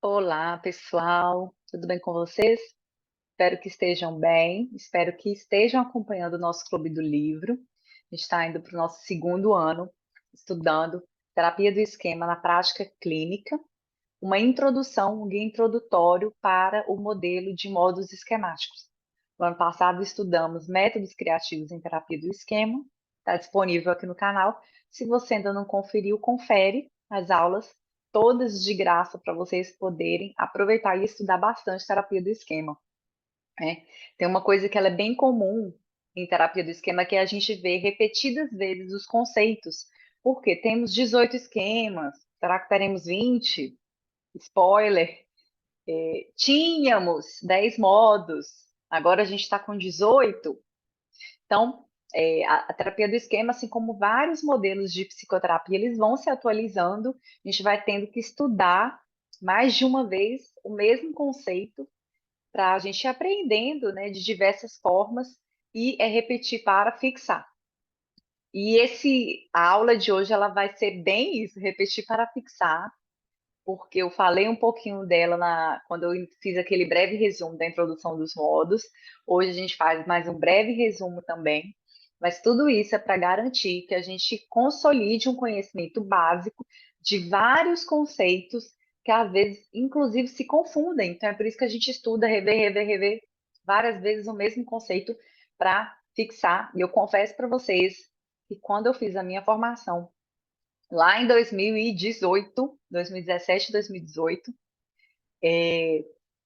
Olá, pessoal, tudo bem com vocês? Espero que estejam bem, espero que estejam acompanhando o nosso Clube do Livro. A gente está indo para o nosso segundo ano estudando terapia do esquema na prática clínica, uma introdução, um guia introdutório para o modelo de modos esquemáticos. No ano passado estudamos métodos criativos em terapia do esquema, está disponível aqui no canal. Se você ainda não conferiu, confere as aulas, todas de graça para vocês poderem aproveitar e estudar bastante terapia do esquema, né? Tem uma coisa que ela é bem comum em terapia do esquema, que é a gente vê repetidas vezes os conceitos, porque temos 18 esquemas, será que teremos 20? Spoiler, tínhamos 10 modos, agora a gente está com 18. Então, a terapia do esquema, assim como vários modelos de psicoterapia, eles vão se atualizando, a gente vai tendo que estudar mais de uma vez o mesmo conceito para a gente ir aprendendo, né, de diversas formas e repetir para fixar. E a aula de hoje ela vai ser bem isso, repetir para fixar, porque eu falei um pouquinho dela quando eu fiz aquele breve resumo da introdução dos modos. Hoje a gente faz mais um breve resumo também, mas tudo isso é para garantir que a gente consolide um conhecimento básico de vários conceitos que às vezes, inclusive, se confundem. Então é por isso que a gente estuda, rever várias vezes o mesmo conceito para fixar. E eu confesso para vocês que quando eu fiz a minha formação lá em 2018, 2017, 2018,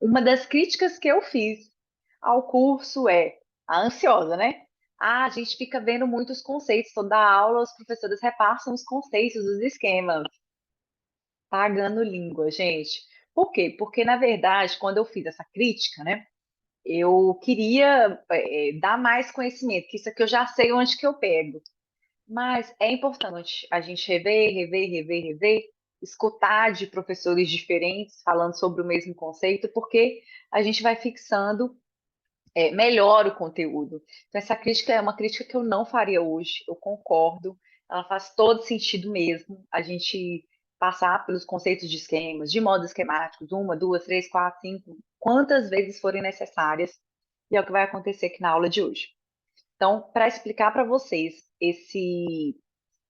uma das críticas que eu fiz ao curso é a ansiosa, né? Ah, a gente fica vendo muitos conceitos, toda aula os professores repassam os conceitos, os esquemas, pagando língua, gente. Por quê? Porque, na verdade, quando eu fiz essa crítica, né, eu queria dar mais conhecimento, que isso aqui eu já sei onde que eu pego. Mas é importante a gente rever, escutar de professores diferentes falando sobre o mesmo conceito, porque a gente vai fixando melhor o conteúdo. Então, essa crítica é uma crítica que eu não faria hoje, eu concordo, ela faz todo sentido mesmo, a gente passar pelos conceitos de esquemas, de modos esquemáticos, uma, duas, três, quatro, cinco, quantas vezes forem necessárias, e é o que vai acontecer aqui na aula de hoje. Então, para explicar para vocês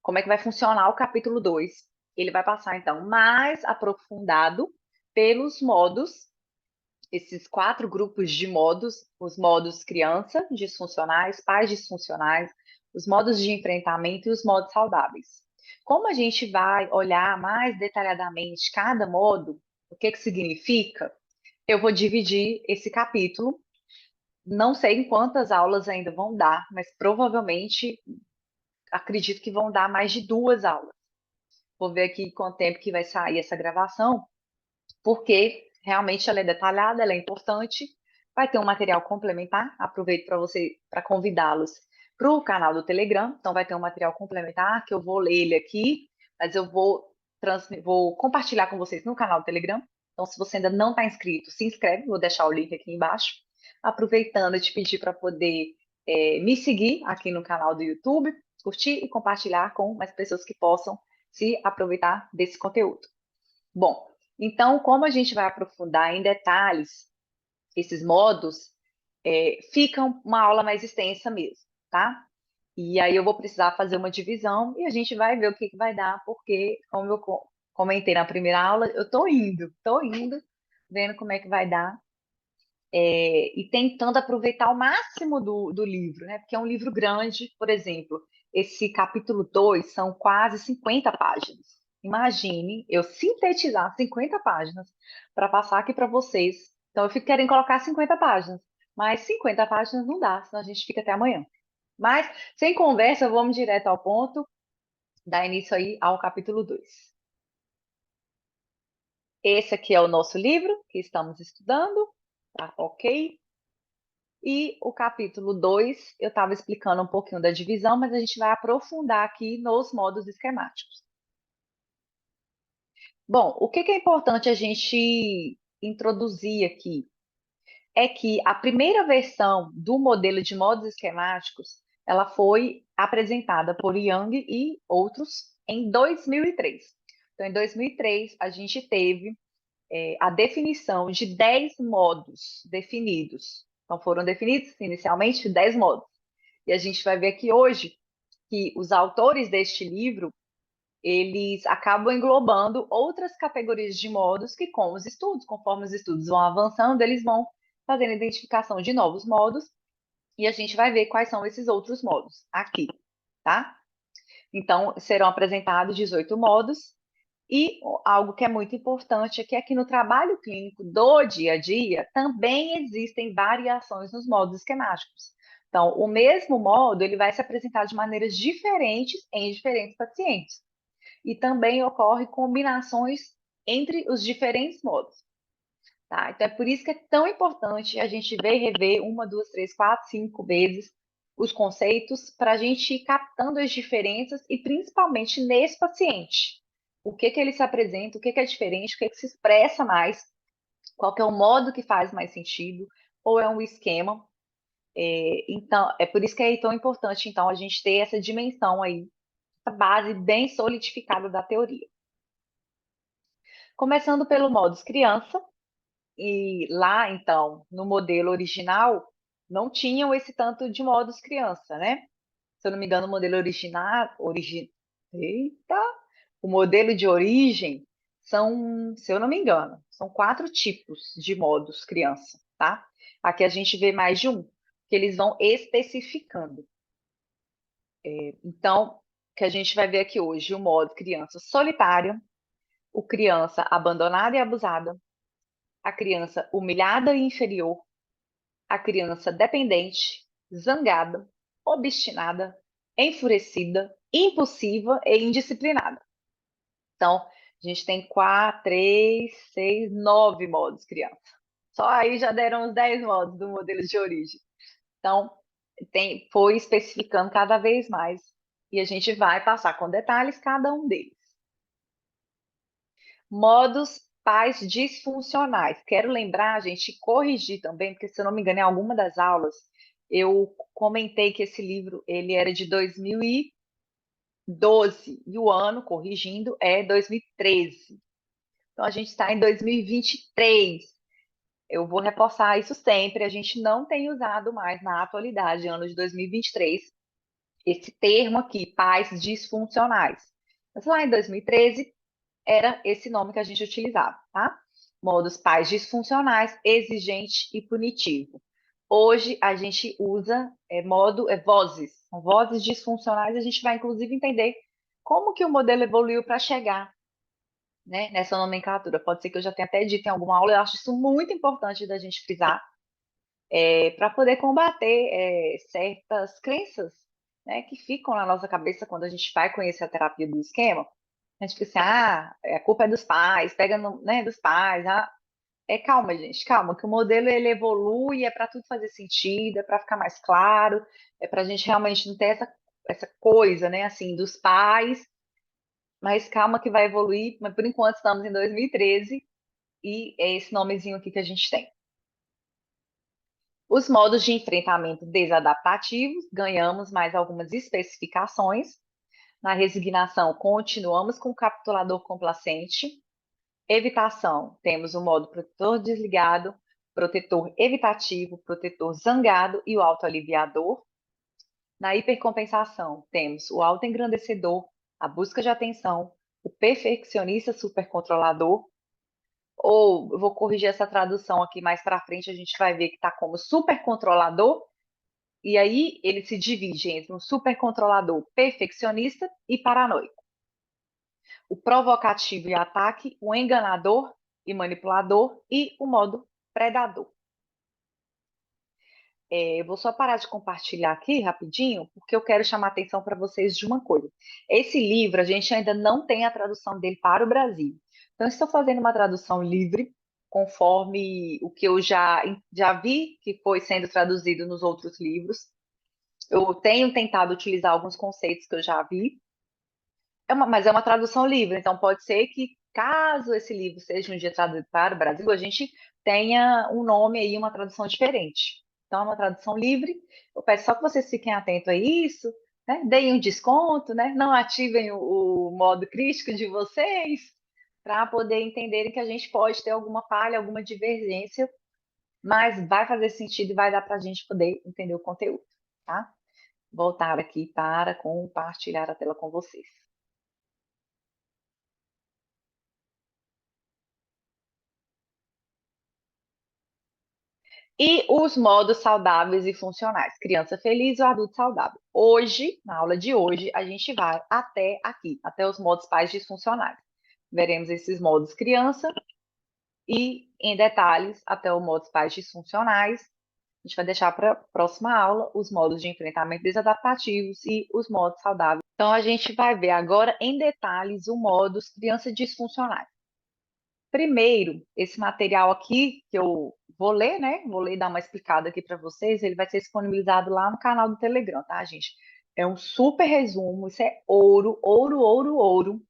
como é que vai funcionar o capítulo 2, ele vai passar, então, mais aprofundado pelos modos, esses quatro grupos de modos, os modos criança, disfuncionais, pais disfuncionais, os modos de enfrentamento e os modos saudáveis. Como a gente vai olhar mais detalhadamente cada modo, o que que significa, eu vou dividir esse capítulo. Não sei em quantas aulas ainda vão dar, mas provavelmente acredito que vão dar mais de 2 aulas. Vou ver aqui quanto tempo que vai sair essa gravação, porque realmente ela é detalhada, ela é importante. Vai ter um material complementar. Aproveito para convidá-los para o canal do Telegram. Então vai ter um material complementar que eu vou ler ele aqui, mas eu vou compartilhar com vocês no canal do Telegram. Então, se você ainda não está inscrito, se inscreve, vou deixar o link aqui embaixo. Aproveitando, eu te pedir para poder me seguir aqui no canal do YouTube, curtir e compartilhar com mais pessoas que possam se aproveitar desse conteúdo. Bom, então, como a gente vai aprofundar em detalhes esses modos, fica uma aula mais extensa mesmo, tá? E aí eu vou precisar fazer uma divisão e a gente vai ver o que que vai dar, porque, como eu comentei na primeira aula, eu tô indo, vendo como é que vai dar, e tentando aproveitar o máximo do livro, né? Porque é um livro grande, por exemplo, esse capítulo 2 são quase 50 páginas. Imagine eu sintetizar 50 páginas para passar aqui para vocês. Então, eu fico querendo colocar 50 páginas, mas 50 páginas não dá, senão a gente fica até amanhã. Mas, sem conversa, vamos direto ao ponto, dar início aí ao capítulo 2. Esse aqui é o nosso livro que estamos estudando, tá? Ok? E o capítulo 2, eu estava explicando um pouquinho da divisão, mas a gente vai aprofundar aqui nos modos esquemáticos. Bom, o que que é importante a gente introduzir aqui? É que a primeira versão do modelo de modos esquemáticos, ela foi apresentada por Young e outros em 2003. Então, em 2003, a gente teve a definição de 10 modos definidos. Então, foram definidos inicialmente 10 modos. E a gente vai ver aqui hoje que os autores deste livro, eles acabam englobando outras categorias de modos que, com os estudos, conforme os estudos vão avançando, eles vão fazendo identificação de novos modos, e a gente vai ver quais são esses outros modos aqui, tá? Então, serão apresentados 18 modos, e algo que é muito importante é que no trabalho clínico do dia a dia também existem variações nos modos esquemáticos. Então, o mesmo modo, ele vai se apresentar de maneiras diferentes em diferentes pacientes. E também ocorre combinações entre os diferentes modos. Tá? Então, é por isso que é tão importante a gente ver e rever uma, duas, três, quatro, cinco vezes os conceitos para a gente ir captando as diferenças e principalmente nesse paciente. O que ele se apresenta, o que é diferente, o que se expressa mais, qual que é o modo que faz mais sentido, ou é um esquema. Então, é por isso que é tão importante, então, a gente ter essa dimensão aí, essa base bem solidificada da teoria. Começando pelo modus criança, e lá, então, no modelo original, não tinham esse tanto de modos criança, né? Se eu não me engano, o modelo original, eita, o modelo de origem são, se eu não me engano, são 4 tipos de modos criança, tá? Aqui a gente vê mais de um, que eles vão especificando. Então, o que a gente vai ver aqui hoje, o modo criança solitária, o criança abandonada e abusada, a criança humilhada e inferior, a criança dependente, zangada, obstinada, enfurecida, impulsiva e indisciplinada. Então, a gente tem 4, 3, 6, 9 modos criança. Só aí já deram os 10 modos do modelo de origem. Então, foi especificando cada vez mais e a gente vai passar com detalhes cada um deles. Modos pais disfuncionais. Quero lembrar, gente, corrigir também, porque se eu não me engano, em alguma das aulas, eu comentei que esse livro ele era de 2012 e o ano, corrigindo, é 2013. Então, a gente está em 2023. Eu vou reforçar isso sempre. A gente não tem usado mais na atualidade, ano de 2023, esse termo aqui, pais disfuncionais. Mas lá em 2013, era esse nome que a gente utilizava, tá? Modos pais disfuncionais, exigente e punitivo. Hoje a gente usa vozes, são vozes disfuncionais. A gente vai inclusive entender como que o modelo evoluiu para chegar, né, nessa nomenclatura. Pode ser que eu já tenha até dito em alguma aula. Eu acho isso muito importante da gente frisar, para poder combater certas crenças, né, que ficam na nossa cabeça quando a gente vai conhecer a terapia do esquema. A gente fica assim, a culpa é dos pais, pega no, né, dos pais. Calma, gente, calma, que o modelo ele evolui, é para tudo fazer sentido, é para ficar mais claro, é para a gente realmente não ter essa coisa, né, assim, dos pais, mas calma que vai evoluir, mas por enquanto estamos em 2013 e é esse nomezinho aqui que a gente tem. Os modos de enfrentamento desadaptativos, ganhamos mais algumas especificações. Na resignação, continuamos com o capitulador complacente. Evitação, temos o modo protetor desligado, protetor evitativo, protetor zangado e o autoaliviador. Na hipercompensação, temos o autoengrandecedor, a busca de atenção, o perfeccionista supercontrolador, ou eu vou corrigir essa tradução aqui mais para frente, a gente vai ver que está como supercontrolador, e aí ele se divide entre um supercontrolador perfeccionista e paranoico. O provocativo e ataque, o enganador e manipulador e o modo predador. Eu vou só parar de compartilhar aqui rapidinho, porque eu quero chamar a atenção para vocês de uma coisa. Esse livro, a gente ainda não tem a tradução dele para o Brasil. Então, eu estou fazendo uma tradução livre, conforme o que eu já vi que foi sendo traduzido nos outros livros. Eu tenho tentado utilizar alguns conceitos que eu já vi, mas é uma tradução livre, então pode ser que, caso esse livro seja um dia traduzido para o Brasil, a gente tenha um nome aí, uma tradução diferente. Então, é uma tradução livre. Eu peço só que vocês fiquem atentos a isso, né? Deem um desconto, né? Não ativem o modo crítico de vocês, para poder entenderem que a gente pode ter alguma falha, alguma divergência, mas vai fazer sentido e vai dar para a gente poder entender o conteúdo, tá? Voltar aqui para compartilhar a tela com vocês. E os modos saudáveis e funcionais, criança feliz ou adulto saudável. Hoje, na aula de hoje, a gente vai até aqui, até os modos pais disfuncionais. Veremos esses modos criança e, em detalhes, até os modos pais disfuncionais. A gente vai deixar para a próxima aula os modos de enfrentamento desadaptativos e os modos saudáveis. Então, a gente vai ver agora em detalhes o modos criança disfuncionais. Primeiro, esse material aqui que eu vou ler, né? Vou ler e dar uma explicada aqui para vocês. Ele vai ser disponibilizado lá no canal do Telegram, tá, gente? É um super resumo. Isso é ouro, ouro, ouro, ouro.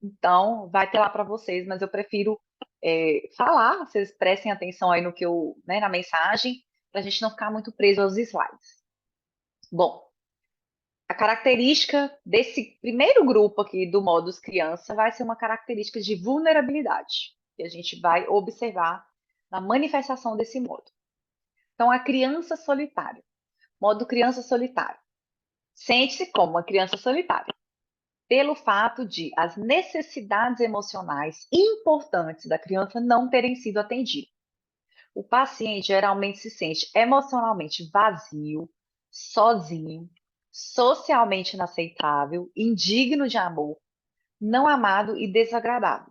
Então, vai ter lá para vocês, mas eu prefiro falar. Vocês prestem atenção aí no que eu, né, na mensagem, para a gente não ficar muito preso aos slides. Bom, a característica desse primeiro grupo aqui do modus criança vai ser uma característica de vulnerabilidade, que a gente vai observar na manifestação desse modo. Então, a criança solitária, modo criança solitária, sente-se como uma criança solitária, pelo fato de as necessidades emocionais importantes da criança não terem sido atendidas. O paciente geralmente se sente emocionalmente vazio, sozinho, socialmente inaceitável, indigno de amor, não amado e desagradável.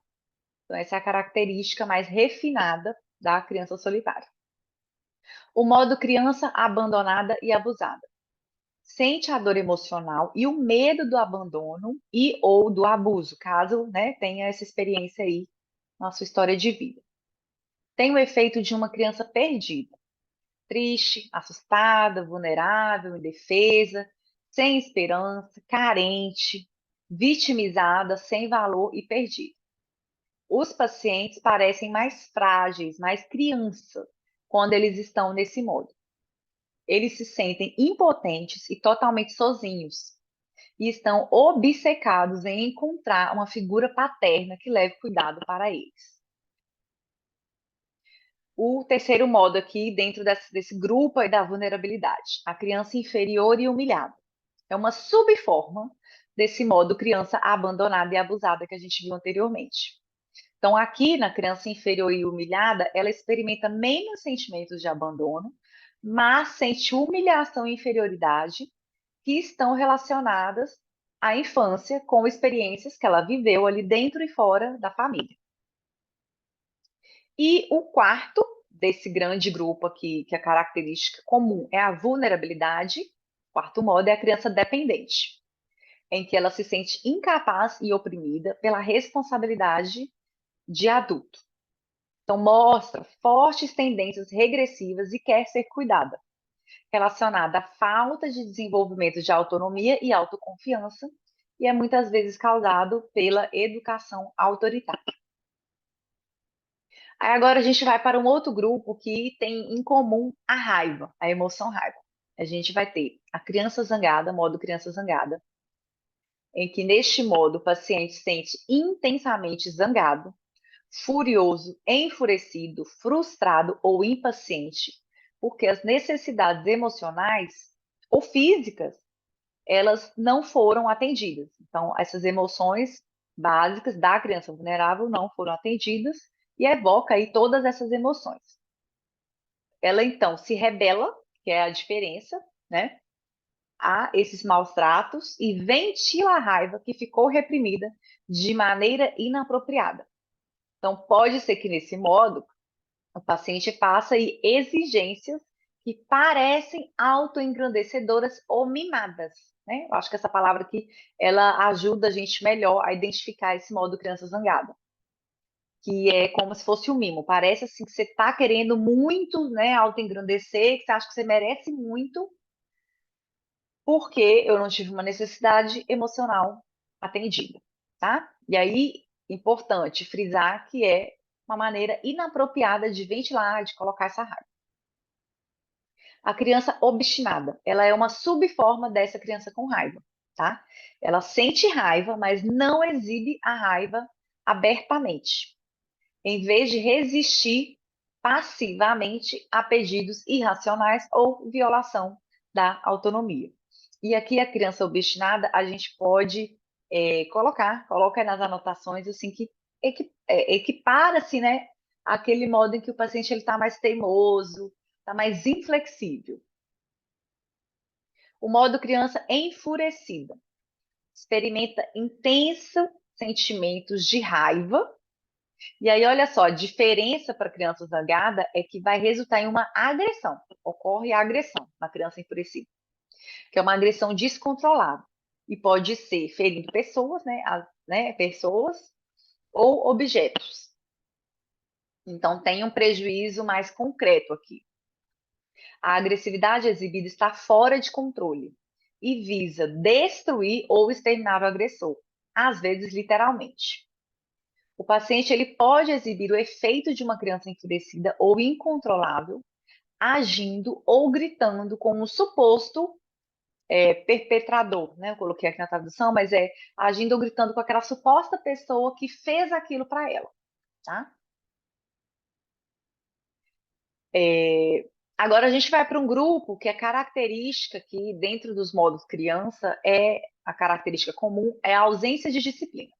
Então, essa é a característica mais refinada da criança solitária. O modo criança abandonada e abusada. Sente a dor emocional e o medo do abandono e ou do abuso, caso, né, tenha essa experiência aí na sua história de vida. Tem o efeito de uma criança perdida, triste, assustada, vulnerável, indefesa, sem esperança, carente, vitimizada, sem valor e perdida. Os pacientes parecem mais frágeis, mais crianças, quando eles estão nesse modo. Eles se sentem impotentes e totalmente sozinhos, e estão obcecados em encontrar uma figura paterna que leve cuidado para eles. O terceiro modo aqui, dentro desse grupo aí da vulnerabilidade, a criança inferior e humilhada. É uma subforma desse modo criança abandonada e abusada que a gente viu anteriormente. Então, aqui na criança inferior e humilhada, ela experimenta menos sentimentos de abandono, mas sente humilhação e inferioridade que estão relacionadas à infância com experiências que ela viveu ali dentro e fora da família. E o quarto desse grande grupo aqui, que a característica comum é a vulnerabilidade, o quarto modo é a criança dependente, em que ela se sente incapaz e oprimida pela responsabilidade de adulto. Então, mostra fortes tendências regressivas e quer ser cuidada, relacionada à falta de desenvolvimento de autonomia e autoconfiança, e é muitas vezes causado pela educação autoritária. Aí agora a gente vai para um outro grupo que tem em comum a raiva, a emoção raiva. A gente vai ter a criança zangada, modo criança zangada, em que neste modo o paciente se sente intensamente zangado, furioso, enfurecido, frustrado ou impaciente, porque as necessidades emocionais ou físicas, elas não foram atendidas. Então, essas emoções básicas da criança vulnerável não foram atendidas e evoca aí todas essas emoções. Ela então se rebela, que é a diferença, né, a esses maus tratos e ventila a raiva que ficou reprimida de maneira inapropriada. Então, pode ser que nesse modo o paciente faça aí exigências que parecem autoengrandecedoras ou mimadas, né? Eu acho que essa palavra aqui, ela ajuda a gente melhor a identificar esse modo criança zangada, que é como se fosse um mimo. Parece assim que você está querendo muito, né, autoengrandecer, que você acha que você merece muito, porque eu não tive uma necessidade emocional atendida, tá? E aí, importante frisar que é uma maneira inapropriada de ventilar, de colocar essa raiva. A criança obstinada, ela é uma subforma dessa criança com raiva, tá? Ela sente raiva, mas não exibe a raiva abertamente, em vez de resistir passivamente a pedidos irracionais ou violação da autonomia. E aqui a criança obstinada, a gente pode coloca nas anotações assim que equipara-se, né, aquele modo em que o paciente ele está mais teimoso, está mais inflexível. O modo criança enfurecida experimenta intensos sentimentos de raiva. E aí, olha só, a diferença para a criança zangada é que vai resultar em uma agressão. Ocorre a agressão na criança enfurecida, que é uma agressão descontrolada. E pode ser ferindo pessoas, pessoas ou objetos. Então, tem um prejuízo mais concreto aqui. A agressividade exibida está fora de controle e visa destruir ou exterminar o agressor, às vezes literalmente. O paciente ele pode exibir o efeito de uma criança enfurecida ou incontrolável, agindo ou gritando com o suposto perpetrador, né? Eu coloquei aqui na tradução, mas é agindo ou gritando com aquela suposta pessoa que fez aquilo para ela, tá? Agora a gente vai para um grupo que é característica que dentro dos modos criança é a característica comum é a ausência de disciplina.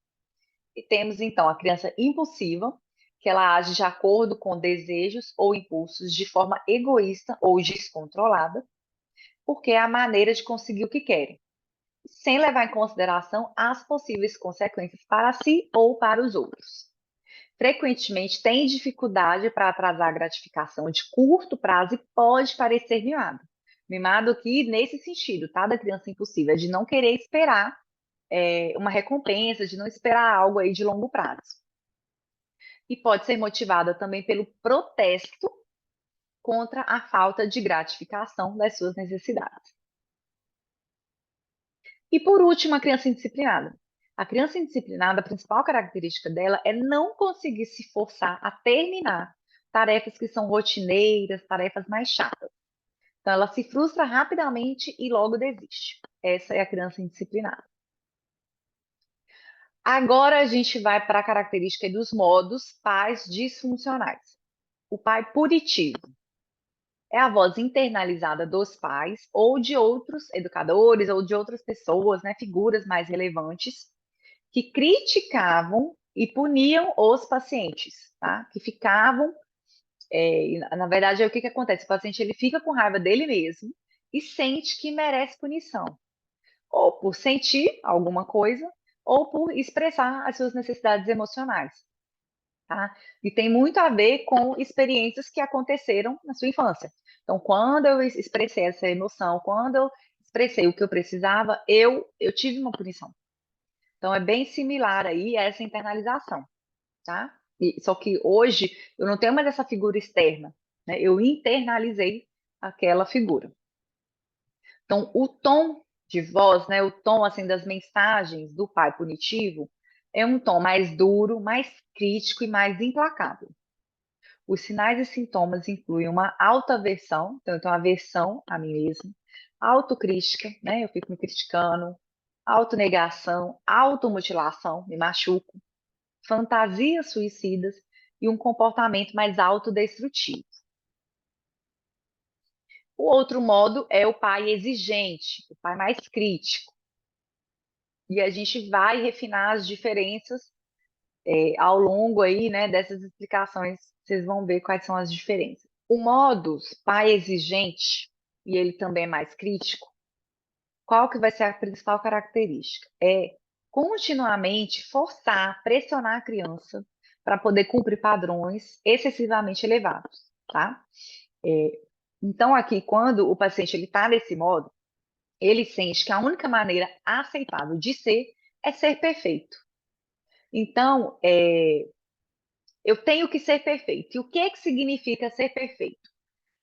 E temos então a criança impulsiva, que ela age de acordo com desejos ou impulsos de forma egoísta ou descontrolada, porque é a maneira de conseguir o que querem, sem levar em consideração as possíveis consequências para si ou para os outros. Frequentemente tem dificuldade para atrasar a gratificação de curto prazo e pode parecer mimado. Mimado aqui nesse sentido, tá? Da criança impulsiva, de não querer esperar uma recompensa, de não esperar algo aí de longo prazo. E pode ser motivada também pelo protesto contra a falta de gratificação das suas necessidades. E por último, a criança indisciplinada. A criança indisciplinada, a principal característica dela é não conseguir se forçar a terminar tarefas que são rotineiras, tarefas mais chatas. Então, ela se frustra rapidamente e logo desiste. Essa é a criança indisciplinada. Agora a gente vai para a característica dos modos pais disfuncionais. O pai punitivo é a voz internalizada dos pais ou de outros educadores ou de outras pessoas, né, figuras mais relevantes, que criticavam e puniam os pacientes, tá? Que ficavam, na verdade, o que acontece? O paciente ele fica com raiva dele mesmo e sente que merece punição, ou por sentir alguma coisa, ou por expressar as suas necessidades emocionais, tá? E tem muito a ver com experiências que aconteceram na sua infância. Então, quando eu expressei essa emoção, quando eu expressei o que eu precisava, eu tive uma punição. Então, é bem similar aí a essa internalização, tá? Só que hoje eu não tenho mais essa figura externa, né? Eu internalizei aquela figura. Então, o tom de voz, né, o tom assim das mensagens do pai punitivo é um tom mais duro, mais crítico e mais implacável. Os sinais e sintomas incluem uma autoaversão, então eu tenho aversão a mim mesmo, autocrítica, né, eu fico me criticando, autonegação, automutilação, me machuco, fantasias suicidas e um comportamento mais autodestrutivo. O outro modo é o pai exigente, o pai mais crítico. E a gente vai refinar as diferenças ao longo aí, né, dessas explicações, vocês vão ver quais são as diferenças. O modus pai exigente, e ele também é mais crítico, qual que vai ser a principal característica? É continuamente forçar, pressionar a criança para poder cumprir padrões excessivamente elevados, tá? Então, aqui, quando o paciente está nesse modo, ele sente que a única maneira aceitável de ser perfeito. Então, eu tenho que ser perfeito. E o que é que significa ser perfeito?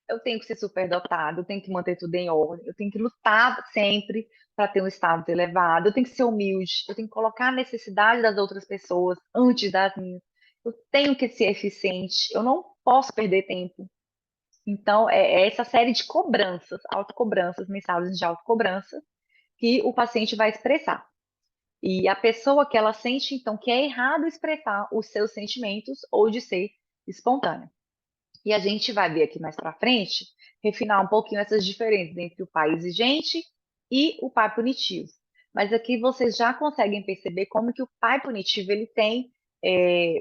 Eu tenho que ser superdotado, eu tenho que manter tudo em ordem, eu tenho que lutar sempre para ter um status elevado, eu tenho que ser humilde, eu tenho que colocar a necessidade das outras pessoas antes das minhas, eu tenho que ser eficiente, eu não posso perder tempo. Então, é essa série de cobranças, autocobranças, mensagens de autocobrança, que o paciente vai expressar. E a pessoa que ela sente, então, que é errado expressar os seus sentimentos ou de ser espontânea. E a gente vai ver aqui mais para frente, refinar um pouquinho essas diferenças entre o pai exigente e o pai punitivo. Mas aqui vocês já conseguem perceber como que o pai punitivo ele tem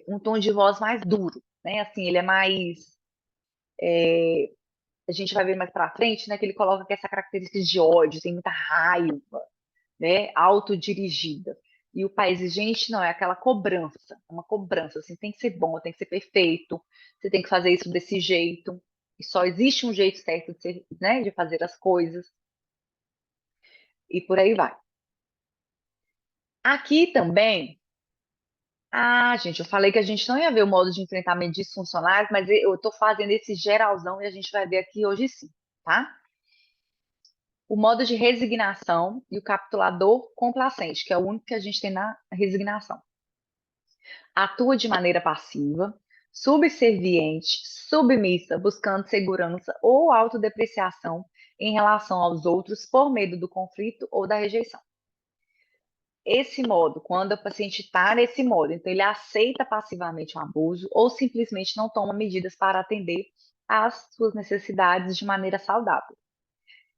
um tom de voz mais duro, né? Assim, ele é mais, a gente vai ver mais para frente, né? Que ele coloca que essa característica de ódio, tem muita raiva, né? Autodirigida. E o pai exigente não é aquela cobrança, é uma cobrança, assim, tem que ser bom, tem que ser perfeito, você tem que fazer isso desse jeito, e só existe um jeito certo de, ser, né, de fazer as coisas, e por aí vai. Aqui também, gente, eu falei que a gente não ia ver o modo de enfrentamento disfuncionais, mas eu estou fazendo esse geralzão e a gente vai ver aqui hoje sim, tá? O modo de resignação e o capitulador complacente, que é o único que a gente tem na resignação. Atua de maneira passiva, subserviente, submissa, buscando segurança ou autodepreciação em relação aos outros por medo do conflito ou da rejeição. Esse modo, quando o paciente está nesse modo, então ele aceita passivamente o abuso ou simplesmente não toma medidas para atender às suas necessidades de maneira saudável.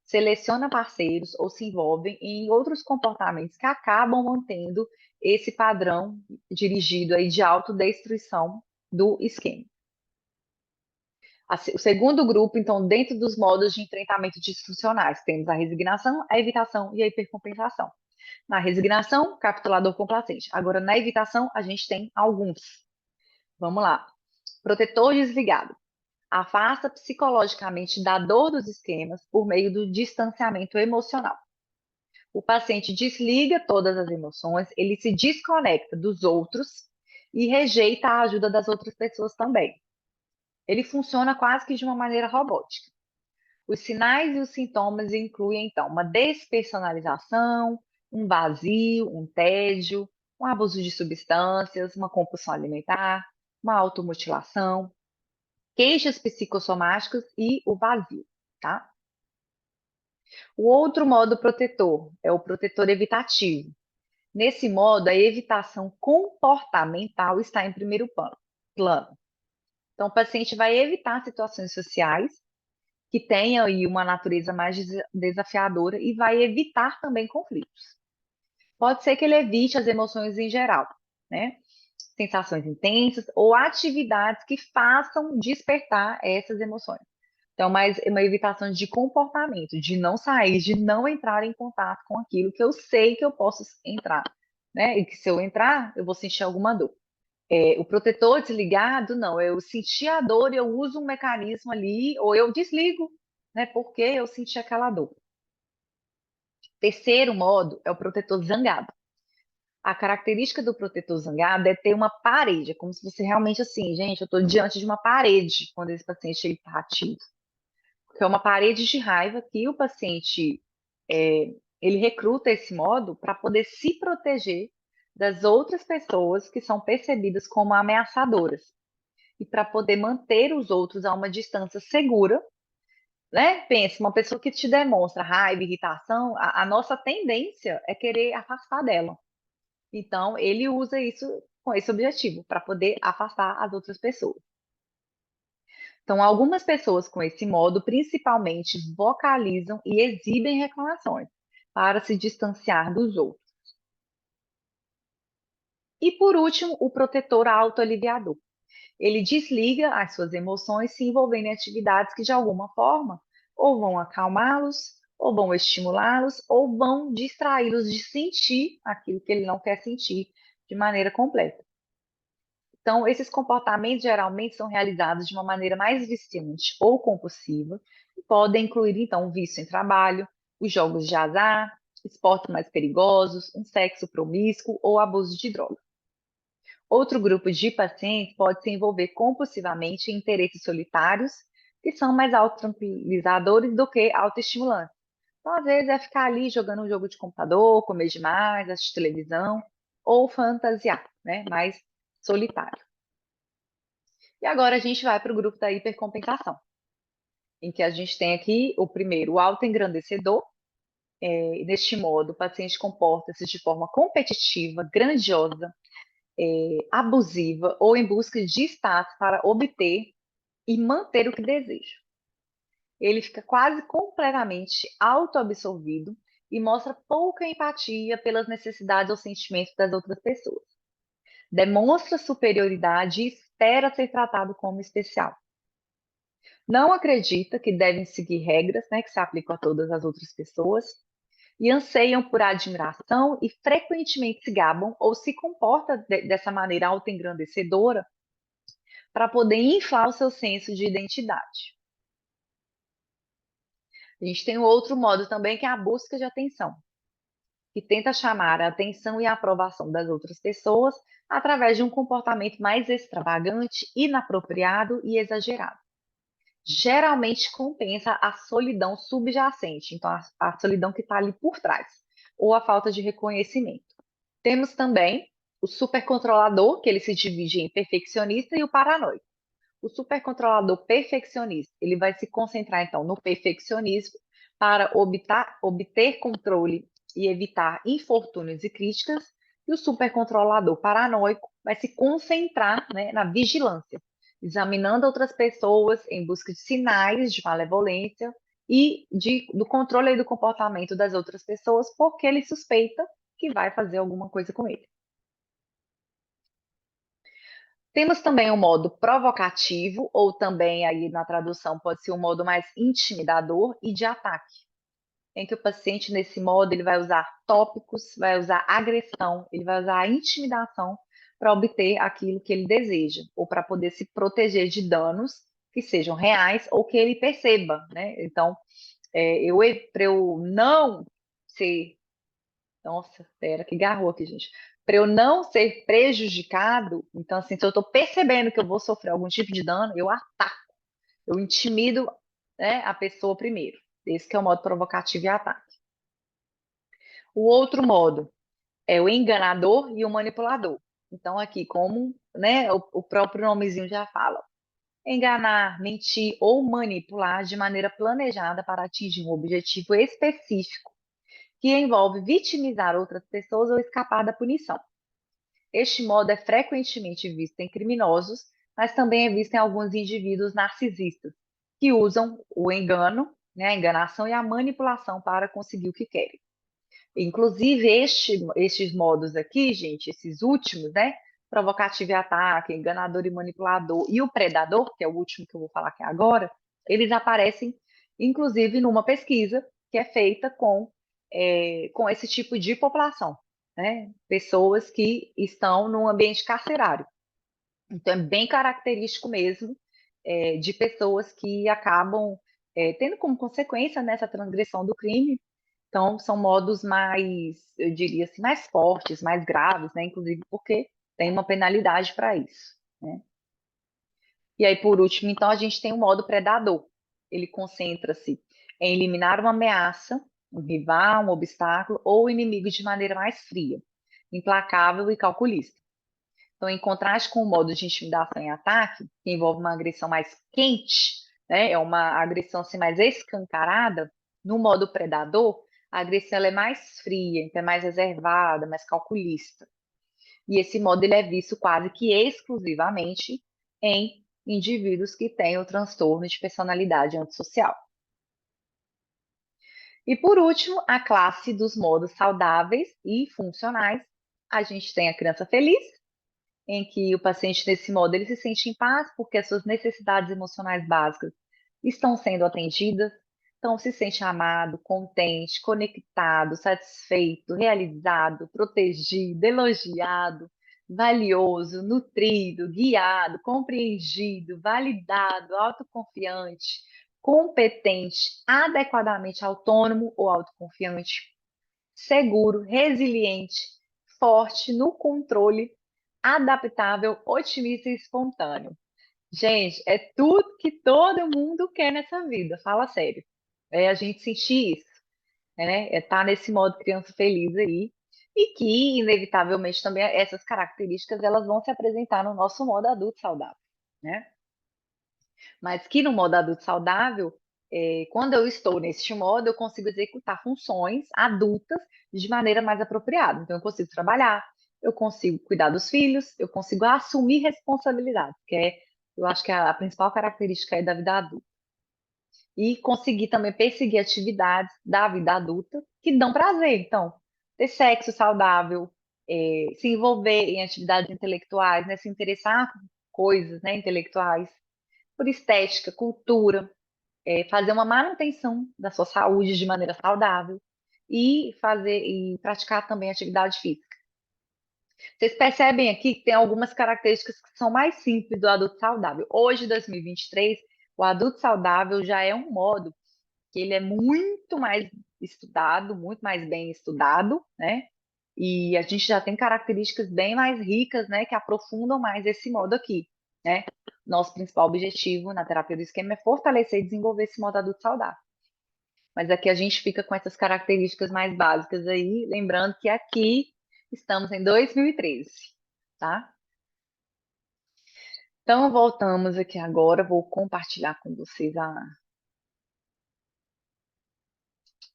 Seleciona parceiros ou se envolvem em outros comportamentos que acabam mantendo esse padrão dirigido aí de autodestruição do esquema. O segundo grupo, então, dentro dos modos de enfrentamento disfuncionais, temos a resignação, a evitação e a hipercompensação. Na resignação, capitulador complacente. Agora, na evitação, a gente tem alguns. Vamos lá. Protetor desligado. Afasta psicologicamente da dor dos esquemas por meio do distanciamento emocional. O paciente desliga todas as emoções, ele se desconecta dos outros e rejeita a ajuda das outras pessoas também. Ele funciona quase que de uma maneira robótica. Os sinais e os sintomas incluem, então, uma despersonalização, um vazio, um tédio, um abuso de substâncias, uma compulsão alimentar, uma automutilação, queixas psicossomáticas e o vazio, tá? O outro modo protetor é o protetor evitativo. Nesse modo, a evitação comportamental está em primeiro plano. Então, o paciente vai evitar situações sociais que tenham aí uma natureza mais desafiadora e vai evitar também conflitos. Pode ser que ele evite as emoções em geral, né? Sensações intensas ou atividades que façam despertar essas emoções. Então, mais uma evitação de comportamento, de não sair, de não entrar em contato com aquilo que eu sei que eu posso entrar, né? E que se eu entrar, eu vou sentir alguma dor. O protetor desligado, não, eu senti a dor e eu uso um mecanismo ali, ou eu desligo, né? Porque eu senti aquela dor. Terceiro modo é o protetor zangado. A característica do protetor zangado é ter uma parede, é como se você realmente assim, gente, eu estou diante de uma parede quando esse paciente está ativo. Que é uma parede de raiva que o paciente ele recruta esse modo para poder se proteger das outras pessoas que são percebidas como ameaçadoras e para poder manter os outros a uma distância segura, né? Pense, uma pessoa que te demonstra raiva, irritação, a nossa tendência é querer afastar dela. Então, ele usa isso com esse objetivo, para poder afastar as outras pessoas. Então, algumas pessoas com esse modo, principalmente, vocalizam e exibem reclamações para se distanciar dos outros. E, por último, o protetor autoaliviador. Ele desliga as suas emoções se envolvendo em atividades que, de alguma forma, ou vão acalmá-los, ou vão estimulá-los, ou vão distraí-los de sentir aquilo que ele não quer sentir de maneira completa. Então, esses comportamentos geralmente são realizados de uma maneira mais viciante ou compulsiva e podem incluir, então, o vício em trabalho, os jogos de azar, esportes mais perigosos, um sexo promíscuo ou abuso de droga. Outro grupo de pacientes pode se envolver compulsivamente em interesses solitários, que são mais autotranquilizadores do que autoestimulantes. Então, às vezes, é ficar ali jogando um jogo de computador, comer demais, assistir televisão, ou fantasiar, né? Mais solitário. E agora a gente vai para o grupo da hipercompensação, em que a gente tem aqui o primeiro, o autoengrandecedor, neste modo, o paciente comporta-se de forma competitiva, grandiosa, abusiva ou em busca de status para obter e manter o que deseja. Ele fica quase completamente autoabsorvido e mostra pouca empatia pelas necessidades ou sentimentos das outras pessoas. Demonstra superioridade e espera ser tratado como especial. Não acredita que devem seguir regras, né, que se aplicam a todas as outras pessoas, e anseiam por admiração e frequentemente se gabam ou se comporta dessa maneira autoengrandecedora para poder inflar o seu senso de identidade. A gente tem um outro modo também, que é a busca de atenção, que tenta chamar a atenção e a aprovação das outras pessoas através de um comportamento mais extravagante, inapropriado e exagerado. Geralmente compensa a solidão subjacente, então a solidão que está ali por trás, ou a falta de reconhecimento. Temos também o supercontrolador, que ele se divide em perfeccionista e o paranoico. O supercontrolador perfeccionista, ele vai se concentrar então no perfeccionismo para obter controle e evitar infortúnios e críticas, e o supercontrolador paranoico vai se concentrar, né, na vigilância, examinando outras pessoas em busca de sinais de malevolência e do controle do comportamento das outras pessoas, porque ele suspeita que vai fazer alguma coisa com ele. Temos também o modo provocativo, ou também aí na tradução pode ser um modo mais intimidador e de ataque, em que o paciente nesse modo ele vai usar tópicos, vai usar agressão, ele vai usar a intimidação para obter aquilo que ele deseja, ou para poder se proteger de danos que sejam reais ou que ele perceba, né? Então, para eu não ser nossa, pera, que garrou aqui, gente. Para eu não ser prejudicado, então, assim, se eu estou percebendo que eu vou sofrer algum tipo de dano, eu ataco, eu intimido, né, a pessoa primeiro. Esse que é o modo provocativo e ataque. O outro modo é o enganador e o manipulador. Então, aqui, como, né, o próprio nomezinho já fala, enganar, mentir ou manipular de maneira planejada para atingir um objetivo específico que envolve vitimizar outras pessoas ou escapar da punição. Este modo é frequentemente visto em criminosos, mas também é visto em alguns indivíduos narcisistas, que usam o engano, né, a enganação e a manipulação para conseguir o que querem. Inclusive, estes modos aqui, gente, esses últimos, né, provocativo e ataque, enganador e manipulador, e o predador, que é o último que eu vou falar aqui agora, eles aparecem, inclusive, numa pesquisa que é feita com esse tipo de população, né? Pessoas que estão num ambiente carcerário. Então, é bem característico mesmo de pessoas que acabam tendo como consequência nessa transgressão do crime. Então, são modos mais, eu diria assim, mais fortes, mais graves, né? Inclusive porque tem uma penalidade para isso, né? E aí, por último, então, a gente tem o modo predador. Ele concentra-se em eliminar uma ameaça, um rival, um obstáculo ou inimigo de maneira mais fria, implacável e calculista. Então, em contraste com o modo de intimidação e ataque, que envolve uma agressão mais quente, né, é uma agressão assim, mais escancarada, no modo predador, a agressão ela é mais fria, então é mais reservada, mais calculista. E esse modo ele é visto quase que exclusivamente em indivíduos que têm o transtorno de personalidade antissocial. E por último, a classe dos modos saudáveis e funcionais. A gente tem a criança feliz, em que o paciente nesse modo ele se sente em paz porque as suas necessidades emocionais básicas estão sendo atendidas, então se sente amado, contente, conectado, satisfeito, realizado, protegido, elogiado, valioso, nutrido, guiado, compreendido, validado, autoconfiante, competente, adequadamente autônomo ou autoconfiante, seguro, resiliente, forte no controle, adaptável, otimista e espontâneo. Gente, é tudo que todo mundo quer nessa vida, fala sério. É a gente sentir isso, né? É estar nesse modo criança feliz aí. E que, inevitavelmente, também essas características elas vão se apresentar no nosso modo adulto saudável, né? Mas que no modo adulto saudável, Quando eu estou neste modo, eu consigo executar funções adultas de maneira mais apropriada. Então, eu consigo trabalhar, eu consigo cuidar dos filhos, eu consigo assumir responsabilidade, eu acho que a principal característica da vida adulta. E conseguir também perseguir atividades da vida adulta que dão prazer. Então, ter sexo saudável, se envolver em atividades intelectuais, né, se interessar por coisas, né, intelectuais, por estética, cultura, fazer uma manutenção da sua saúde de maneira saudável e praticar também atividade física. Vocês percebem aqui que tem algumas características que são mais simples do adulto saudável. Hoje, 2023, o adulto saudável já é um modo que ele é muito mais estudado, muito mais bem estudado, né? E a gente já tem características bem mais ricas, né, que aprofundam mais esse modo aqui, né? Nosso principal objetivo na terapia do esquema é fortalecer e desenvolver esse modo adulto saudável. Mas aqui a gente fica com essas características mais básicas aí, lembrando que aqui estamos em 2013, tá? Então, voltamos aqui agora, vou compartilhar com vocês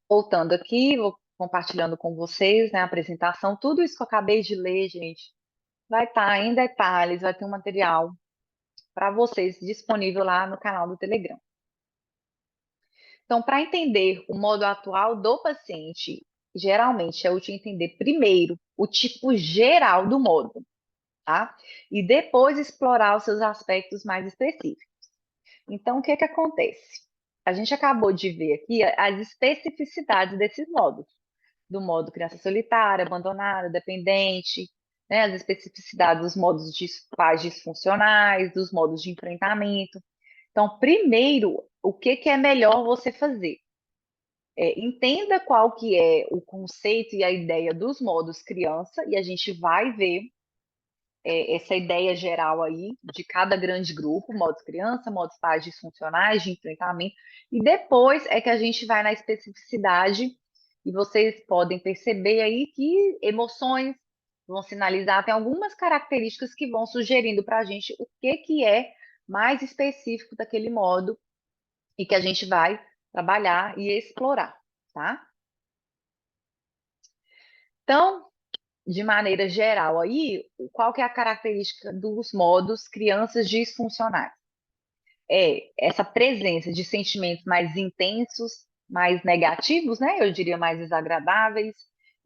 voltando aqui, vou compartilhando com vocês, né, a apresentação, tudo isso que eu acabei de ler, gente, vai estar em detalhes, vai ter um material para vocês disponível lá no canal do Telegram. Então, para entender o modo atual do paciente, geralmente é útil entender primeiro o tipo geral do modo, tá? E depois explorar os seus aspectos mais específicos. Então, o que que acontece? A gente acabou de ver aqui as especificidades desses modos. Do modo criança solitária, abandonada, dependente, né, as especificidades dos modos de pais disfuncionais, dos modos de enfrentamento. Então, primeiro, o que que é melhor você fazer? Entenda qual que é o conceito e a ideia dos modos criança, e a gente vai ver essa ideia geral aí de cada grande grupo, modos criança, modos pais disfuncionais, de enfrentamento, e depois é que a gente vai na especificidade e vocês podem perceber aí que emoções vão sinalizar, tem algumas características que vão sugerindo para a gente o que que é mais específico daquele modo e que a gente vai trabalhar e explorar, tá? Então, de maneira geral aí, qual que é a característica dos modos crianças disfuncionais? É essa presença de sentimentos mais intensos, mais negativos, né? Eu diria mais desagradáveis,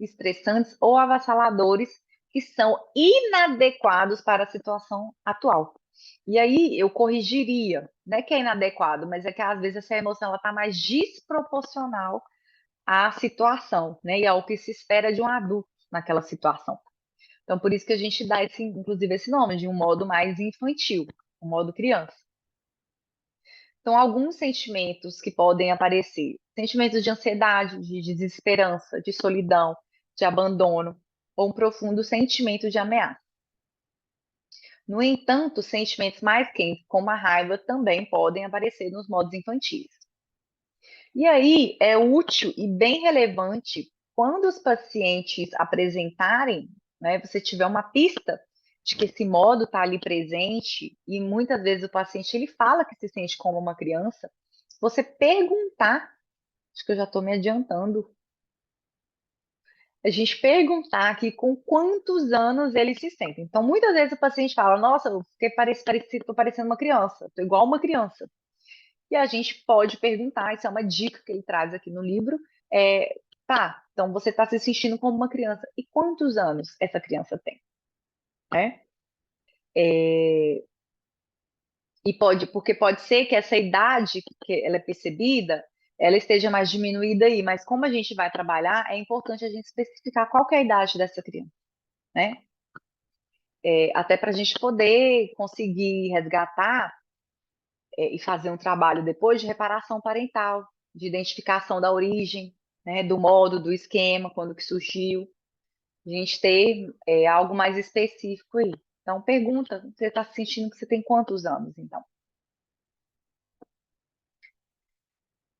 estressantes ou avassaladores, que são inadequados para a situação atual. E aí eu corrigiria, não é que é inadequado, mas é que às vezes essa emoção ela está mais desproporcional à situação, né? E ao que se espera de um adulto naquela situação. Então, por isso que a gente dá esse, inclusive esse nome de um modo mais infantil, um modo criança. Então, alguns sentimentos que podem aparecer: sentimentos de ansiedade, de desesperança, de solidão, de abandono, ou um profundo sentimento de ameaça. No entanto, sentimentos mais quentes, como a raiva, também podem aparecer nos modos infantis. E aí é útil e bem relevante quando os pacientes apresentarem, né, você tiver uma pista de que esse modo está ali presente, e muitas vezes o paciente ele fala que se sente como uma criança, você perguntar, acho que eu já estou me adiantando, a gente perguntar aqui com quantos anos ele se sente. Então, muitas vezes o paciente fala, nossa, eu fiquei tô parecendo uma criança, estou igual uma criança. E a gente pode perguntar, isso é uma dica que ele traz aqui no livro, tá, então você está se sentindo como uma criança, e quantos anos essa criança tem? Né? É, porque pode ser que essa idade que ela é percebida, ela esteja mais diminuída aí, mas como a gente vai trabalhar, é importante a gente especificar qual que é a idade dessa criança, né? Até para a gente poder conseguir resgatar e fazer um trabalho depois de reparação parental, de identificação da origem, né, do modo, do esquema, quando que surgiu, a gente ter algo mais específico aí. Então, pergunta, você está sentindo que você tem quantos anos, então?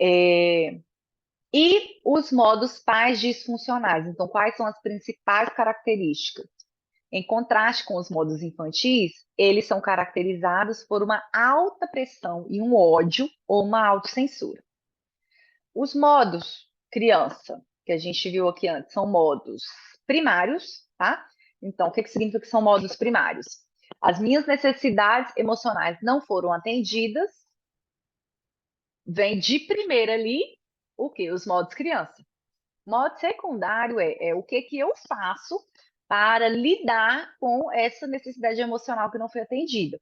É, E os modos pais disfuncionais. Então, quais são as principais características? Em contraste com os modos infantis, eles são caracterizados por uma alta pressão e um ódio ou uma autocensura. Os modos criança, que a gente viu aqui antes, são modos primários, tá? Então, o que que significa que são modos primários? As minhas necessidades emocionais não foram atendidas, vem de primeira ali o quê? Os modos criança. Modo secundário é o que que eu faço para lidar com essa necessidade emocional que não foi atendida.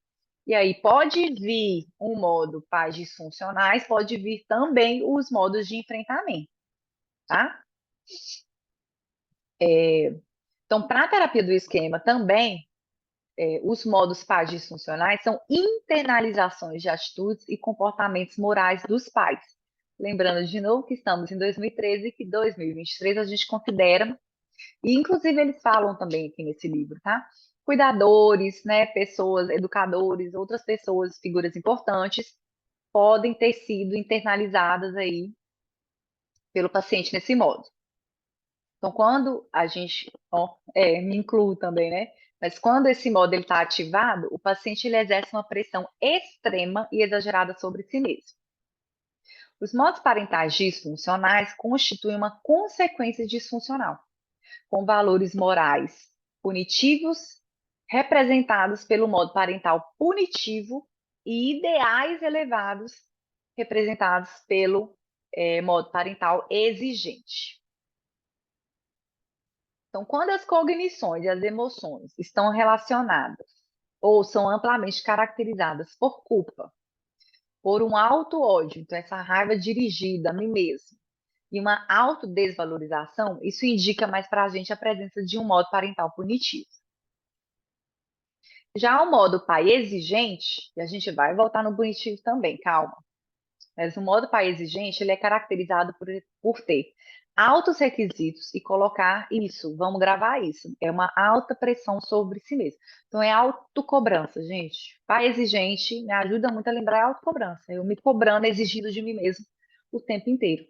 E aí pode vir um modo pais disfuncionais, pode vir também os modos de enfrentamento, tá? Então, para a terapia do esquema também, os modos pais disfuncionais são internalizações de atitudes e comportamentos morais dos pais. Lembrando de novo que estamos em 2013 e que 2023 a gente considera. E, inclusive, eles falam também aqui nesse livro, tá? Cuidadores, né, pessoas, educadores, outras pessoas, figuras importantes, podem ter sido internalizadas aí pelo paciente nesse modo. Então, quando a gente, ó, me incluo também, né? Mas quando esse modo está ativado, o paciente ele exerce uma pressão extrema e exagerada sobre si mesmo. Os modos parentais disfuncionais constituem uma consequência disfuncional, com valores morais punitivos, representados pelo modo parental punitivo, e ideais elevados, representados pelo modo parental exigente. Então, quando as cognições e as emoções estão relacionadas ou são amplamente caracterizadas por culpa, por um auto-ódio, então essa raiva dirigida a mim mesmo, e uma autodesvalorização, isso indica mais para a gente a presença de um modo parental punitivo. Já o modo pai exigente, e a gente vai voltar no punitivo também, calma. Mas o modo pai exigente, ele é caracterizado por ter altos requisitos e colocar isso, vamos gravar isso, é uma alta pressão sobre si mesmo. Então é autocobrança, gente. Pai exigente me ajuda muito a lembrar a autocobrança. Eu me cobrando, exigindo de mim mesmo o tempo inteiro.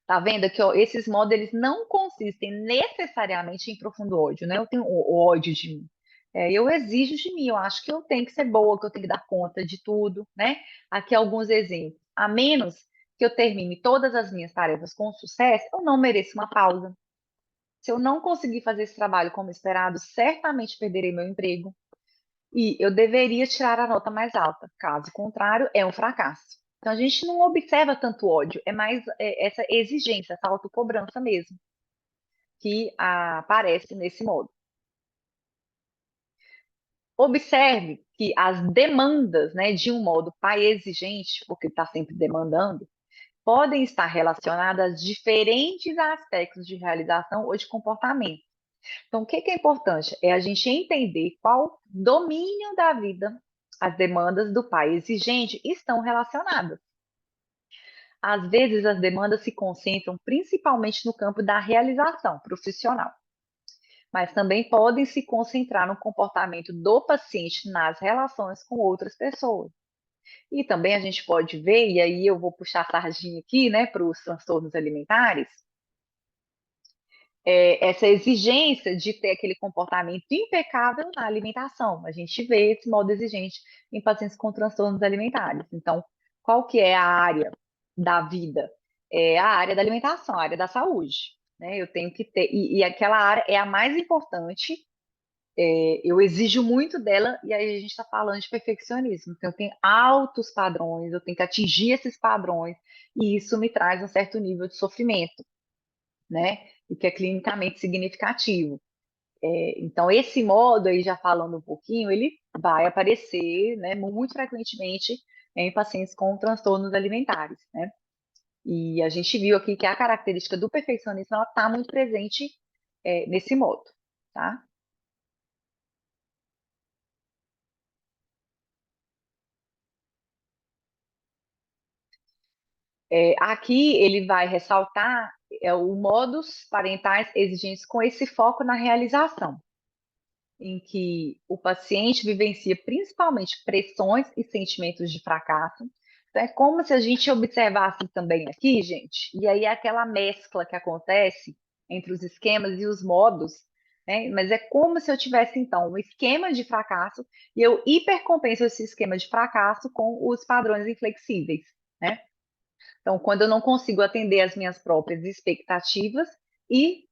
Tá vendo aqui, ó, esses modos eles não consistem necessariamente em profundo ódio, né? Eu tenho o ódio de mim. Eu exijo de mim, eu acho que eu tenho que ser boa, que eu tenho que dar conta de tudo, né? Aqui alguns exemplos. A menos que eu termine todas as minhas tarefas com sucesso, eu não mereço uma pausa. Se eu não conseguir fazer esse trabalho como esperado, certamente perderei meu emprego. E eu deveria tirar a nota mais alta. Caso contrário, é um fracasso. Então a gente não observa tanto ódio, é mais essa exigência, essa autocobrança mesmo, que aparece nesse modo. Observe que as demandas, né, de um modo pai exigente, porque está sempre demandando, podem estar relacionadas a diferentes aspectos de realização ou de comportamento. Então, o que é importante? É a gente entender qual domínio da vida as demandas do pai exigente estão relacionadas. Às vezes, as demandas se concentram principalmente no campo da realização profissional, mas também podem se concentrar no comportamento do paciente nas relações com outras pessoas. E também a gente pode ver, e aí eu vou puxar a sardinha aqui, né, para os transtornos alimentares, essa exigência de ter aquele comportamento impecável na alimentação. A gente vê esse modo exigente em pacientes com transtornos alimentares. Então, qual que é a área da vida? É a área da alimentação, a área da saúde. Né? Eu tenho que ter, e aquela área é a mais importante, eu exijo muito dela, e aí a gente está falando de perfeccionismo. Então, eu tenho altos padrões, eu tenho que atingir esses padrões, e isso me traz um certo nível de sofrimento, né? O que é clinicamente significativo. Então, esse modo aí, já falando um pouquinho, ele vai aparecer, né, muito frequentemente em pacientes com transtornos alimentares, né? E a gente viu aqui que a característica do perfeccionismo, ela está muito presente nesse modo, tá? Aqui ele vai ressaltar o modus parentais exigentes com esse foco na realização, em que o paciente vivencia principalmente pressões e sentimentos de fracasso. Então, é como se a gente observasse também aqui, gente, e aí é aquela mescla que acontece entre os esquemas e os modos, né? Mas é como se eu tivesse, então, um esquema de fracasso e eu hipercompenso esse esquema de fracasso com os padrões inflexíveis, né? Então, quando eu não consigo atender as minhas próprias expectativas e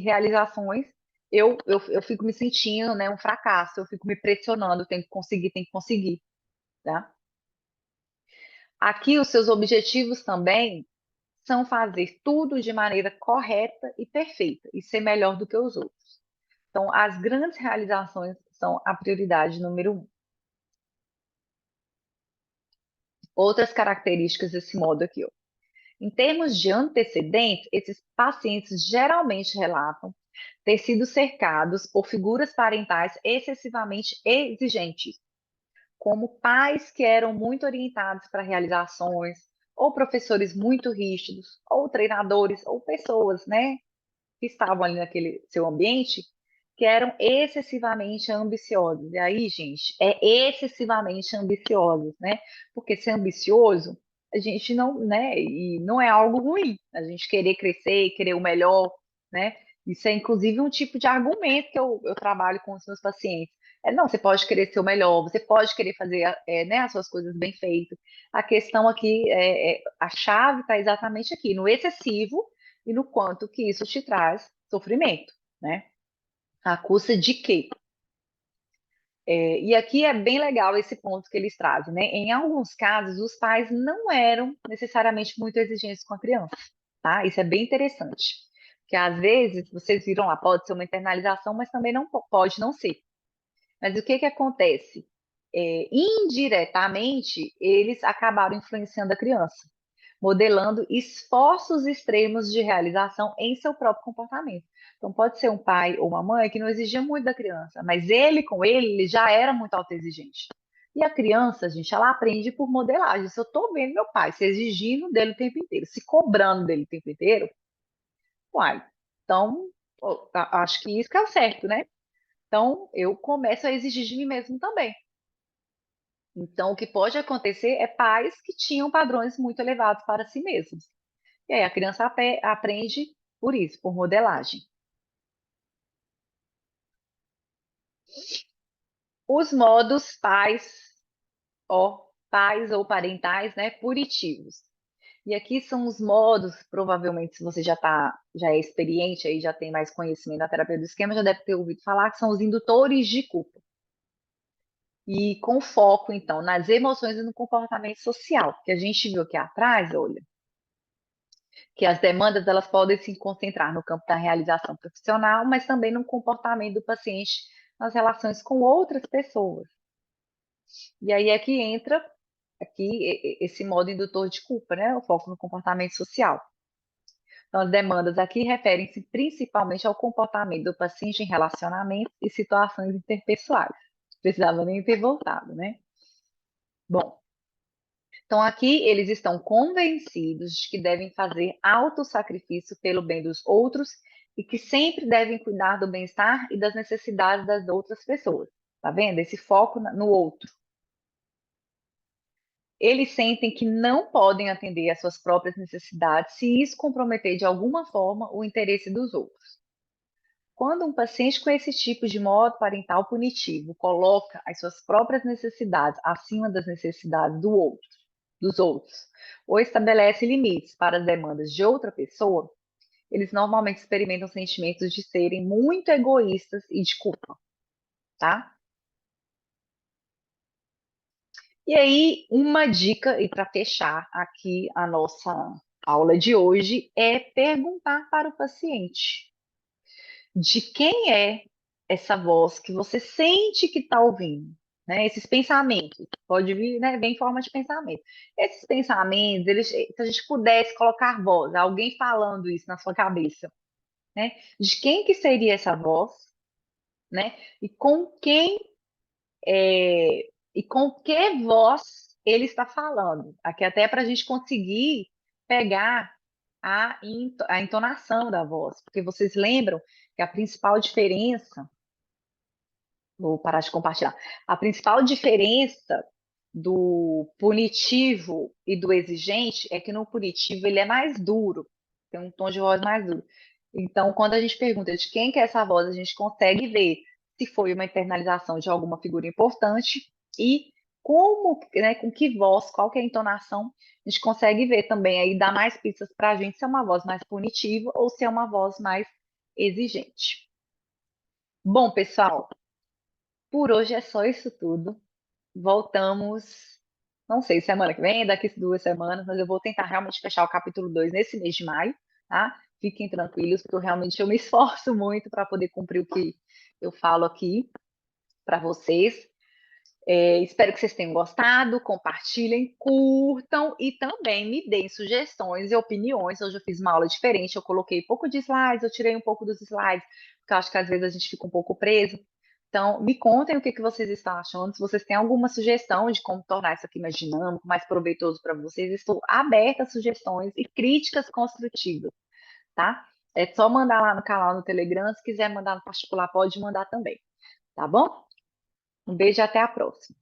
realizações, eu fico me sentindo, né, um fracasso, eu fico me pressionando, tenho que conseguir, tá? Aqui, os seus objetivos também são fazer tudo de maneira correta e perfeita e ser melhor do que os outros. Então, as grandes realizações são a prioridade número um. Outras características desse modo aqui, ó. Em termos de antecedentes, esses pacientes geralmente relatam ter sido cercados por figuras parentais excessivamente exigentes, como pais que eram muito orientados para realizações, ou professores muito rígidos, ou treinadores, ou pessoas, né, que estavam ali naquele seu ambiente, que eram excessivamente ambiciosos. E aí, gente, é excessivamente ambiciosos, né? Porque ser ambicioso, a gente não, né? E não é algo ruim. A gente querer crescer, querer o melhor, né? Isso é inclusive um tipo de argumento que eu trabalho com os meus pacientes. Não, você pode querer ser o melhor, você pode querer fazer né, as suas coisas bem feitas. A questão aqui, a chave está exatamente aqui, no excessivo e no quanto que isso te traz sofrimento, né? A custa de quê? E aqui é bem legal esse ponto que eles trazem, né? Em alguns casos, os pais não eram necessariamente muito exigentes com a criança, tá? Isso é bem interessante. Porque às vezes, vocês viram lá, pode ser uma internalização, mas também não pode não ser. Mas o que que acontece? Indiretamente, eles acabaram influenciando a criança, modelando esforços extremos de realização em seu próprio comportamento. Então, pode ser um pai ou uma mãe que não exigia muito da criança, mas ele já era muito autoexigente. E a criança, gente, ela aprende por modelagem. Se eu estou vendo meu pai se exigindo dele o tempo inteiro, se cobrando dele o tempo inteiro, uai, então, acho que isso que é o certo, né? Então, eu começo a exigir de mim mesmo também. Então, o que pode acontecer é pais que tinham padrões muito elevados para si mesmos. E aí a criança aprende por isso, por modelagem. Os modos pais ou parentais, né, punitivos. E aqui são os modos, provavelmente, se você já é experiente aí, já tem mais conhecimento da terapia do esquema, já deve ter ouvido falar que são os indutores de culpa. E com foco, então, nas emoções e no comportamento social. Que a gente viu aqui atrás, olha, que as demandas elas podem se concentrar no campo da realização profissional, mas também no comportamento do paciente nas relações com outras pessoas. E aí é que entra aqui esse modo indutor de culpa, né? O foco no comportamento social. Então, as demandas aqui referem-se principalmente ao comportamento do paciente em relacionamentos e situações interpessoais. Precisava nem ter voltado, né? Bom, então aqui eles estão convencidos de que devem fazer autossacrifício pelo bem dos outros e que sempre devem cuidar do bem-estar e das necessidades das outras pessoas. Tá vendo? Esse foco no outro. Eles sentem que não podem atender às suas próprias necessidades se isso comprometer de alguma forma o interesse dos outros. Quando um paciente com esse tipo de modo parental punitivo coloca as suas próprias necessidades acima das necessidades dos outros, ou estabelece limites para as demandas de outra pessoa, eles normalmente experimentam sentimentos de serem muito egoístas e de culpa, tá? E aí, uma dica, e para fechar aqui a nossa aula de hoje, é perguntar para o paciente de quem é essa voz que você sente que está ouvindo, né? Esses pensamentos, pode vir, né, vem em forma de pensamento. Esses pensamentos, se a gente pudesse colocar voz, alguém falando isso na sua cabeça, né? De quem que seria essa voz, né? E com quem e com que voz ele está falando. Aqui até para a gente conseguir pegar a entonação da voz, porque vocês lembram que a principal diferença, vou parar de compartilhar, a principal diferença do punitivo e do exigente é que no punitivo ele é mais duro, tem um tom de voz mais duro. Então, quando a gente pergunta de quem que é essa voz, a gente consegue ver se foi uma internalização de alguma figura importante e como, né, com que voz, qual que é a entonação, a gente consegue ver também aí, dar mais pistas para a gente se é uma voz mais punitiva ou se é uma voz mais exigente. Bom, pessoal, por hoje é só isso tudo. Voltamos, não sei, semana que vem, daqui 2 semanas, mas eu vou tentar realmente fechar o capítulo 2 nesse mês de maio, tá? Fiquem tranquilos, porque eu me esforço muito para poder cumprir o que eu falo aqui para vocês. Espero que vocês tenham gostado, compartilhem, curtam e também me deem sugestões e opiniões. Hoje eu fiz uma aula diferente, eu coloquei pouco de slides, eu tirei um pouco dos slides, porque eu acho que às vezes a gente fica um pouco preso. Então, me contem o que que vocês estão achando. Se vocês têm alguma sugestão de como tornar isso aqui mais dinâmico, mais proveitoso para vocês, estou aberta a sugestões e críticas construtivas, tá? É só mandar lá no canal no Telegram. Se quiser mandar no particular, pode mandar também, tá bom? Um beijo e até a próxima.